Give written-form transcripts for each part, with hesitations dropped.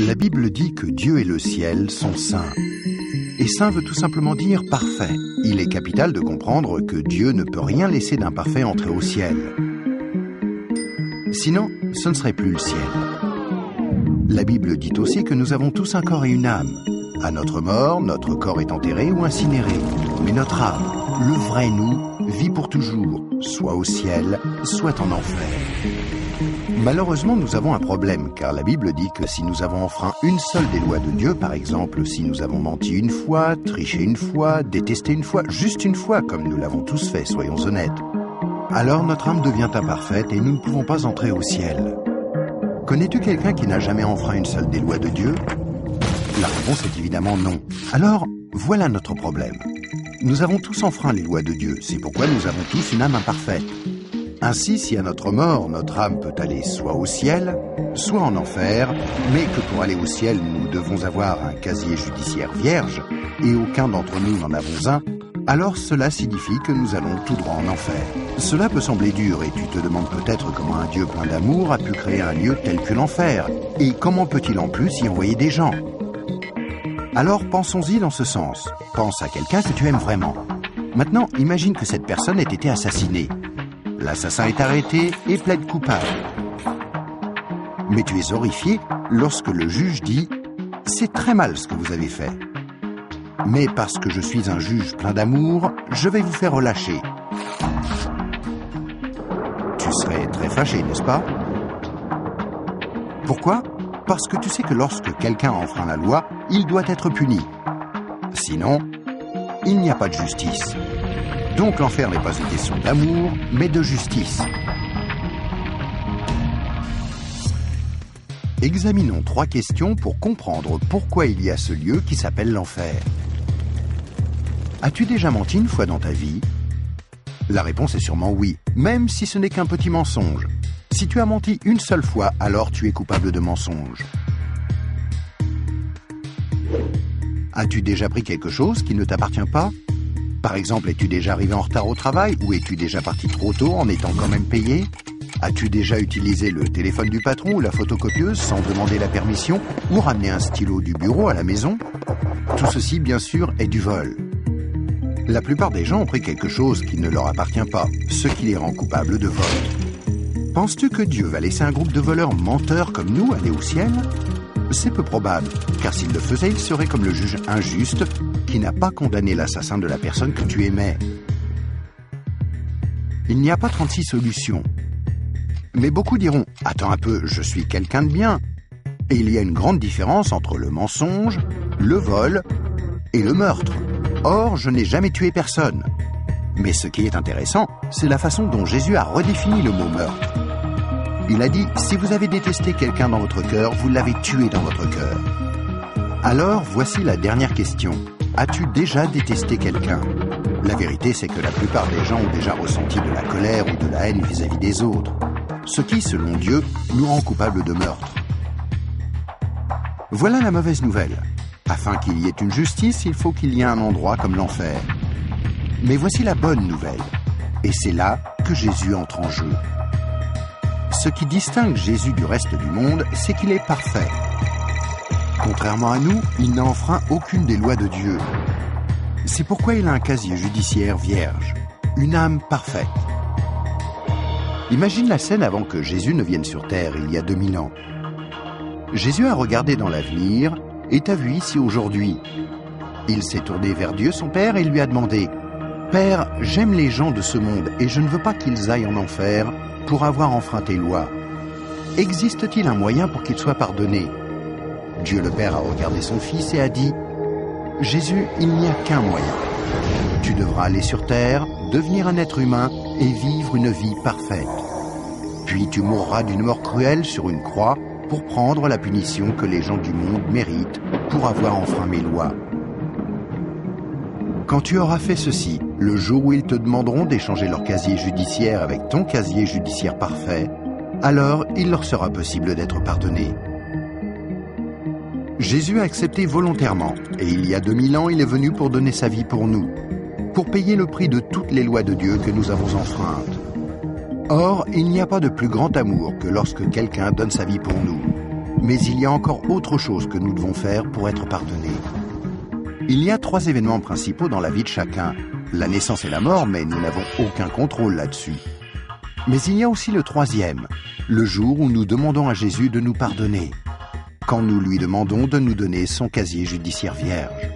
La Bible dit que Dieu et le ciel sont saints. Et saint veut tout simplement dire parfait. Il est capital de comprendre que Dieu ne peut rien laisser d'imparfait entrer au ciel. Sinon, ce ne serait plus le ciel. La Bible dit aussi que nous avons tous un corps et une âme. À notre mort, notre corps est enterré ou incinéré. Mais notre âme, le vrai nous, vit pour toujours, soit au ciel, soit en enfer. Malheureusement, nous avons un problème, car la Bible dit que si nous avons enfreint une seule des lois de Dieu, par exemple, si nous avons menti une fois, triché une fois, détesté une fois, juste une fois, comme nous l'avons tous fait, soyons honnêtes, alors notre âme devient imparfaite et nous ne pouvons pas entrer au ciel. Connais-tu quelqu'un qui n'a jamais enfreint une seule des lois de Dieu? La réponse est évidemment non. Alors, voilà notre problème. Nous avons tous enfreint les lois de Dieu, c'est pourquoi nous avons tous une âme imparfaite. Ainsi, si à notre mort, notre âme peut aller soit au ciel, soit en enfer, mais que pour aller au ciel, nous devons avoir un casier judiciaire vierge, et aucun d'entre nous n'en avons un, alors cela signifie que nous allons tout droit en enfer. Cela peut sembler dur, et tu te demandes peut-être comment un Dieu plein d'amour a pu créer un lieu tel que l'enfer, et comment peut-il en plus y envoyer des gens? Alors pensons-y dans ce sens. Pense à quelqu'un que tu aimes vraiment. Maintenant, imagine que cette personne ait été assassinée. L'assassin est arrêté et plaide coupable. Mais tu es horrifié lorsque le juge dit « C'est très mal ce que vous avez fait. Mais parce que je suis un juge plein d'amour, je vais vous faire relâcher. » Tu serais très fâché, n'est-ce pas? Pourquoi? Parce que tu sais que lorsque quelqu'un enfreint la loi, il doit être puni. Sinon, il n'y a pas de justice. Donc l'enfer n'est pas une question d'amour, mais de justice. Examinons 3 questions pour comprendre pourquoi il y a ce lieu qui s'appelle l'enfer. As-tu déjà menti une fois dans ta vie? La réponse est sûrement oui, même si ce n'est qu'un petit mensonge. Si tu as menti une seule fois, alors tu es coupable de mensonge. As-tu déjà pris quelque chose qui ne t'appartient pas? Par exemple, es-tu déjà arrivé en retard au travail ou es-tu déjà parti trop tôt en étant quand même payé? As-tu déjà utilisé le téléphone du patron ou la photocopieuse sans demander la permission ou ramené un stylo du bureau à la maison? Tout ceci, bien sûr, est du vol. La plupart des gens ont pris quelque chose qui ne leur appartient pas, ce qui les rend coupables de vol. Penses-tu que Dieu va laisser un groupe de voleurs menteurs comme nous aller au ciel? C'est peu probable, car s'il le faisait, il serait comme le juge injuste qui n'a pas condamné l'assassin de la personne que tu aimais. Il n'y a pas 36 solutions. Mais beaucoup diront « Attends un peu, je suis quelqu'un de bien ». Et il y a une grande différence entre le mensonge, le vol et le meurtre. Or, je n'ai jamais tué personne. Mais ce qui est intéressant, c'est la façon dont Jésus a redéfini le mot meurtre. Il a dit, si vous avez détesté quelqu'un dans votre cœur, vous l'avez tué dans votre cœur. Alors, voici la dernière question. As-tu déjà détesté quelqu'un? La vérité, c'est que la plupart des gens ont déjà ressenti de la colère ou de la haine vis-à-vis des autres. Ce qui, selon Dieu, nous rend coupables de meurtre. Voilà la mauvaise nouvelle. Afin qu'il y ait une justice, il faut qu'il y ait un endroit comme l'enfer. Mais voici la bonne nouvelle. Et c'est là que Jésus entre en jeu. Ce qui distingue Jésus du reste du monde, c'est qu'il est parfait. Contrairement à nous, il n'a enfreint aucune des lois de Dieu. C'est pourquoi il a un casier judiciaire vierge, une âme parfaite. Imagine la scène avant que Jésus ne vienne sur terre, il y a 2000 ans. Jésus a regardé dans l'avenir et t'a vu ici aujourd'hui. Il s'est tourné vers Dieu, son Père, et lui a demandé « Père, j'aime les gens de ce monde et je ne veux pas qu'ils aillent en enfer pour avoir enfreint tes lois. Existe-t-il un moyen pour qu'ils soient pardonnés ?» Dieu le Père a regardé son Fils et a dit « Jésus, il n'y a qu'un moyen. Tu devras aller sur terre, devenir un être humain et vivre une vie parfaite. Puis tu mourras d'une mort cruelle sur une croix pour prendre la punition que les gens du monde méritent pour avoir enfreint mes lois. Quand tu auras fait ceci, le jour où ils te demanderont d'échanger leur casier judiciaire avec ton casier judiciaire parfait, alors il leur sera possible d'être pardonnés. » Jésus a accepté volontairement, et il y a 2000 ans, il est venu pour donner sa vie pour nous, pour payer le prix de toutes les lois de Dieu que nous avons enfreintes. Or, il n'y a pas de plus grand amour que lorsque quelqu'un donne sa vie pour nous. Mais il y a encore autre chose que nous devons faire pour être pardonnés. Il y a 3 événements principaux dans la vie de chacun. La naissance et la mort, mais nous n'avons aucun contrôle là-dessus. Mais il y a aussi le 3e, le jour où nous demandons à Jésus de nous pardonner, quand nous lui demandons de nous donner son casier judiciaire vierge.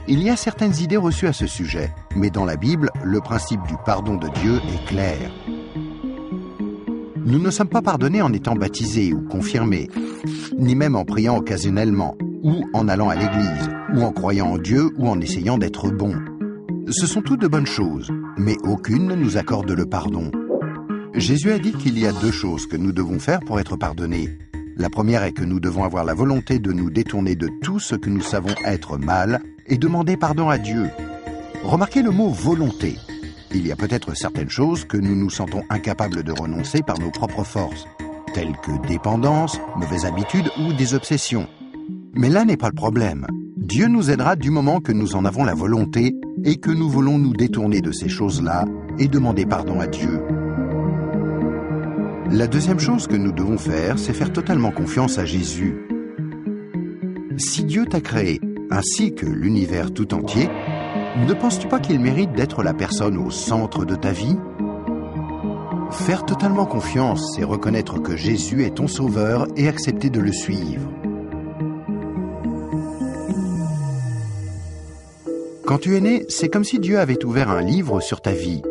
Il y a certaines idées reçues à ce sujet, mais dans la Bible, le principe du pardon de Dieu est clair. Nous ne sommes pas pardonnés en étant baptisés ou confirmés, ni même en priant occasionnellement, ou en allant à l'église, ou en croyant en Dieu, ou en essayant d'être bons. Ce sont toutes de bonnes choses, mais aucune ne nous accorde le pardon. Jésus a dit qu'il y a 2 choses que nous devons faire pour être pardonnés. La première est que nous devons avoir la volonté de nous détourner de tout ce que nous savons être mal et demander pardon à Dieu. Remarquez le mot « volonté ». Il y a peut-être certaines choses que nous nous sentons incapables de renoncer par nos propres forces, telles que dépendance, mauvaises habitudes ou des obsessions. Mais là n'est pas le problème. Dieu nous aidera du moment que nous en avons la volonté et que nous voulons nous détourner de ces choses-là et demander pardon à Dieu. La deuxième chose que nous devons faire, c'est faire totalement confiance à Jésus. Si Dieu t'a créé, ainsi que l'univers tout entier, ne penses-tu pas qu'il mérite d'être la personne au centre de ta vie ? Faire totalement confiance, c'est reconnaître que Jésus est ton sauveur et accepter de le suivre. Quand tu es né, c'est comme si Dieu avait ouvert un livre sur ta vie.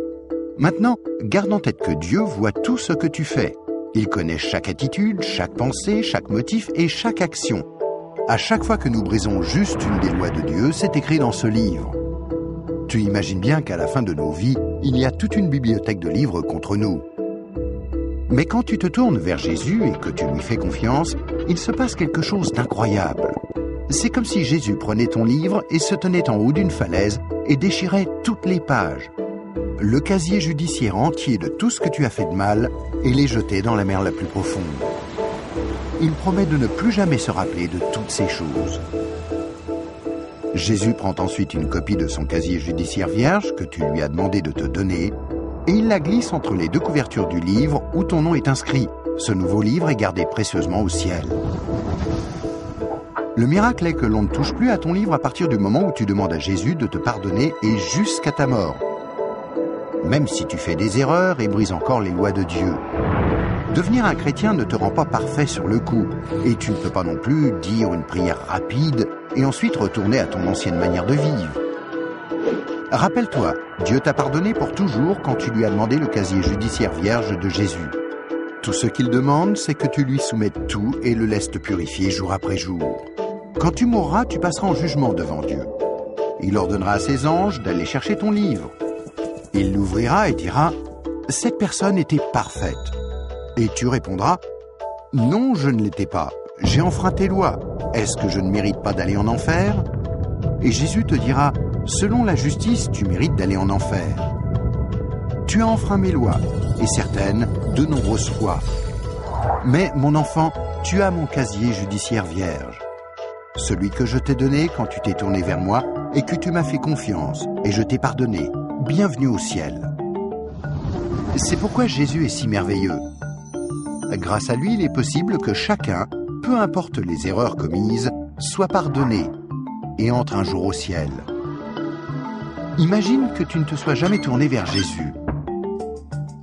Maintenant, garde en tête que Dieu voit tout ce que tu fais. Il connaît chaque attitude, chaque pensée, chaque motif et chaque action. À chaque fois que nous brisons juste une des lois de Dieu, c'est écrit dans ce livre. Tu imagines bien qu'à la fin de nos vies, il y a toute une bibliothèque de livres contre nous. Mais quand tu te tournes vers Jésus et que tu lui fais confiance, il se passe quelque chose d'incroyable. C'est comme si Jésus prenait ton livre et se tenait en haut d'une falaise et déchirait toutes les pages. Le casier judiciaire entier de tout ce que tu as fait de mal et les jeter dans la mer la plus profonde. Il promet de ne plus jamais se rappeler de toutes ces choses. Jésus prend ensuite une copie de son casier judiciaire vierge que tu lui as demandé de te donner et il la glisse entre les 2 couvertures du livre où ton nom est inscrit. Ce nouveau livre est gardé précieusement au ciel. Le miracle est que l'on ne touche plus à ton livre à partir du moment où tu demandes à Jésus de te pardonner et jusqu'à ta mort. Même si tu fais des erreurs et brises encore les lois de Dieu. Devenir un chrétien ne te rend pas parfait sur le coup, et tu ne peux pas non plus dire une prière rapide et ensuite retourner à ton ancienne manière de vivre. Rappelle-toi, Dieu t'a pardonné pour toujours quand tu lui as demandé le casier judiciaire vierge de Jésus. Tout ce qu'il demande, c'est que tu lui soumettes tout et le laisses te purifier jour après jour. Quand tu mourras, tu passeras en jugement devant Dieu. Il ordonnera à ses anges d'aller chercher ton livre. Il l'ouvrira et dira « Cette personne était parfaite ». Et tu répondras « Non, je ne l'étais pas. J'ai enfreint tes lois. Est-ce que je ne mérite pas d'aller en enfer ?» Et Jésus te dira « Selon la justice, tu mérites d'aller en enfer. Tu as enfreint mes lois, et certaines, de nombreuses fois. Mais, mon enfant, tu as mon casier judiciaire vierge. Celui que je t'ai donné quand tu t'es tourné vers moi et que tu m'as fait confiance, et je t'ai pardonné. Bienvenue au ciel. » C'est pourquoi Jésus est si merveilleux. Grâce à lui, il est possible que chacun, peu importe les erreurs commises, soit pardonné et entre un jour au ciel. Imagine que tu ne te sois jamais tourné vers Jésus.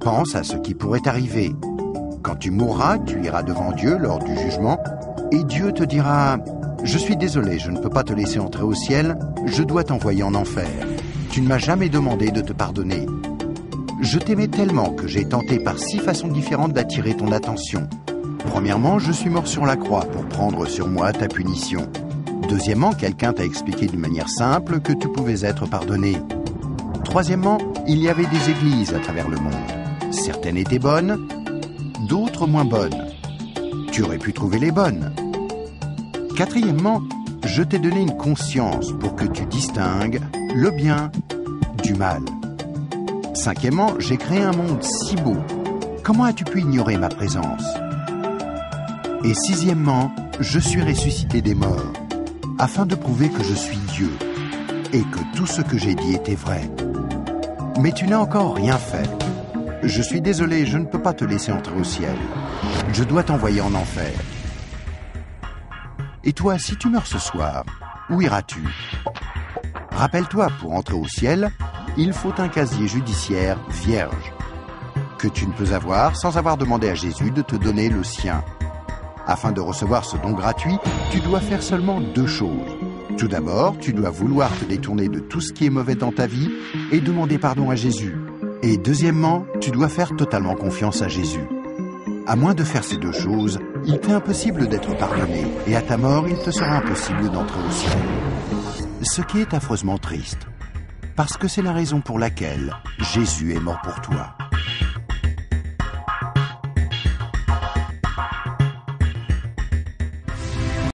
Pense à ce qui pourrait arriver. Quand tu mourras, tu iras devant Dieu lors du jugement et Dieu te dira « Je suis désolé, je ne peux pas te laisser entrer au ciel, je dois t'envoyer en enfer. Tu ne m'as jamais demandé de te pardonner. Je t'aimais tellement que j'ai tenté par 6 façons différentes d'attirer ton attention. Premièrement, je suis mort sur la croix pour prendre sur moi ta punition. Deuxièmement, quelqu'un t'a expliqué d'une manière simple que tu pouvais être pardonné. Troisièmement, il y avait des églises à travers le monde. Certaines étaient bonnes, d'autres moins bonnes. Tu aurais pu trouver les bonnes. Quatrièmement, je t'ai donné une conscience pour que tu distingues le bien du mal. Cinquièmement, j'ai créé un monde si beau. Comment as-tu pu ignorer ma présence? Et sixièmement, je suis ressuscité des morts, afin de prouver que je suis Dieu, et que tout ce que j'ai dit était vrai. Mais tu n'as encore rien fait. Je suis désolé, je ne peux pas te laisser entrer au ciel. Je dois t'envoyer en enfer. Et toi, si tu meurs ce soir, où iras-tu? Rappelle-toi, pour entrer au ciel, il faut un casier judiciaire vierge, que tu ne peux avoir sans avoir demandé à Jésus de te donner le sien. Afin de recevoir ce don gratuit, tu dois faire seulement 2 choses. Tout d'abord, tu dois vouloir te détourner de tout ce qui est mauvais dans ta vie et demander pardon à Jésus. Et deuxièmement, tu dois faire totalement confiance à Jésus. À moins de faire ces 2 choses, il t'est impossible d'être pardonné et à ta mort, il te sera impossible d'entrer au ciel. Ce qui est affreusement triste, parce que c'est la raison pour laquelle Jésus est mort pour toi.